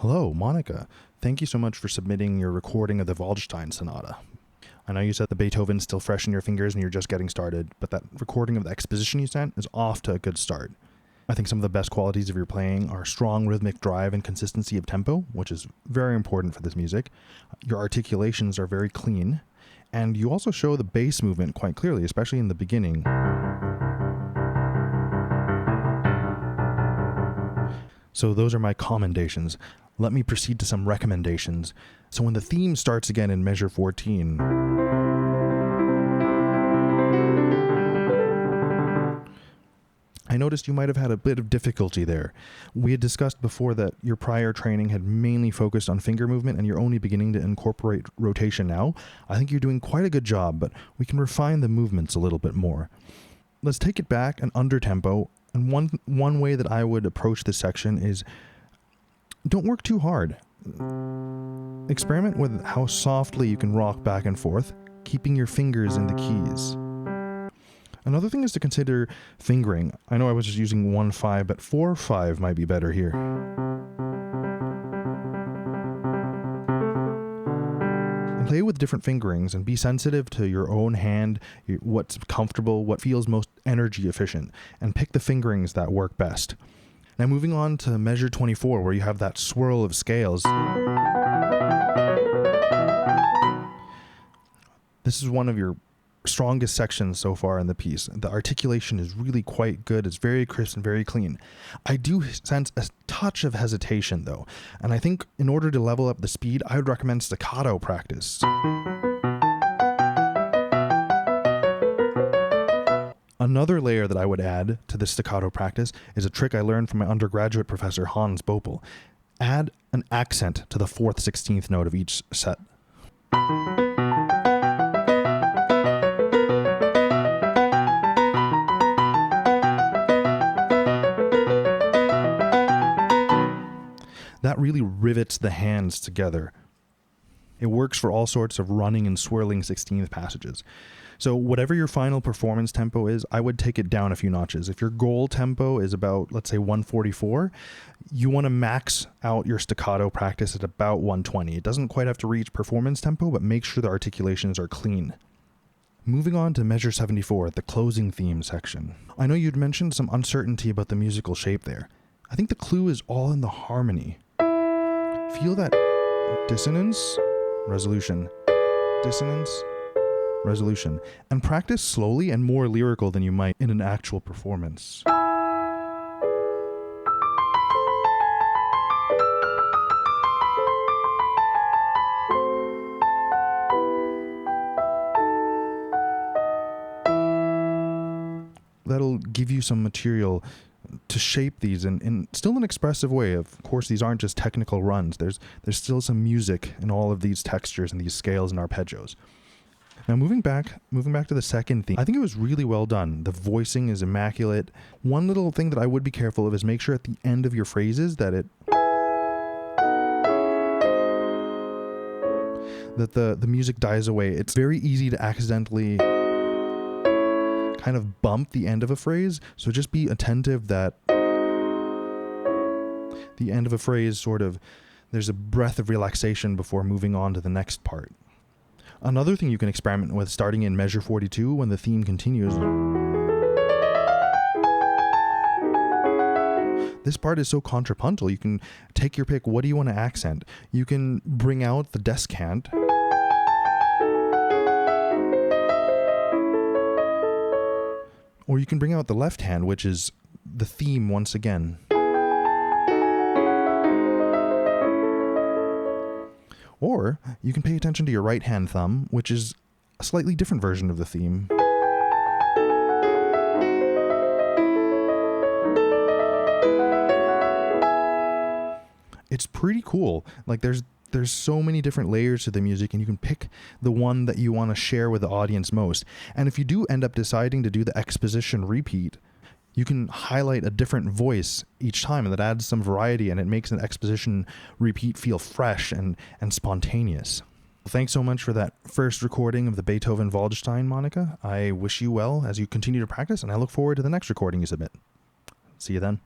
Hello, Monica. Thank you so much for submitting your recording of the Waldstein Sonata. I know you said the Beethoven's still fresh in your fingers and you're just getting started, but that recording of the exposition you sent is off to a good start. I think some of the best qualities of your playing are strong rhythmic drive and consistency of tempo, which is very important for this music. Your articulations are very clean, and you also show the bass movement quite clearly, especially in the beginning. So those are my commendations. Let me proceed to some recommendations. So when the theme starts again in measure 14, I noticed you might have had a bit of difficulty there. We had discussed before that your prior training had mainly focused on finger movement and you're only beginning to incorporate rotation now. I think you're doing quite a good job, but we can refine the movements a little bit more. Let's take it back and under tempo. And one way that I would approach this section is don't work too hard. Experiment with how softly you can rock back and forth, keeping your fingers in the keys. Another thing is to consider fingering. I know I was just using 1-5, but 4-5 might be better here. And play with different fingerings and be sensitive to your own hand, what's comfortable, what feels most energy efficient, and pick the fingerings that work best. Now moving on to measure 24, where you have that swirl of scales. This is one of your strongest sections so far in the piece. The articulation is really quite good. It's very crisp and very clean. I do sense a touch of hesitation though, and I think in order to level up the speed, I would recommend staccato practice. Another layer that I would add to the staccato practice is a trick I learned from my undergraduate professor Hans Bopel. Add an accent to the 4th 16th note of each set. That really rivets the hands together. It works for all sorts of running and swirling 16th passages. So whatever your final performance tempo is, I would take it down a few notches. If your goal tempo is about, let's say, 144, you want to max out your staccato practice at about 120. It doesn't quite have to reach performance tempo, but make sure the articulations are clean. Moving on to measure 74, the closing theme section. I know you'd mentioned some uncertainty about the musical shape there. I think the clue is all in the harmony. Feel that dissonance, resolution, dissonance, resolution, and practice slowly and more lyrical than you might in an actual performance. That'll give you some material to shape these in still an expressive way. Of course, these aren't just technical runs. There's still some music in all of these textures and these scales and arpeggios. Now moving back to the second theme, I think it was really well done. The voicing is immaculate. One little thing that I would be careful of is make sure at the end of your phrases that the music dies away. It's very easy to accidentally kind of bump the end of a phrase, so just be attentive that the end of a phrase sort of, there's a breath of relaxation before moving on to the next part. Another thing you can experiment with starting in measure 42 when the theme continues. This part is so contrapuntal. You can take your pick. What do you want to accent? You can bring out the descant. Or you can bring out the left hand, which is the theme once again. Or you can pay attention to your right hand thumb, which is a slightly different version of the theme. It's pretty cool. Like there's so many different layers to the music, and you can pick the one that you want to share with the audience most. And if you do end up deciding to do the exposition repeat, you can highlight a different voice each time, and that adds some variety, and it makes an exposition repeat feel fresh and spontaneous. Thanks so much for that first recording of the Beethoven Waldstein, Monica. I wish you well as you continue to practice, and I look forward to the next recording you submit. See you then.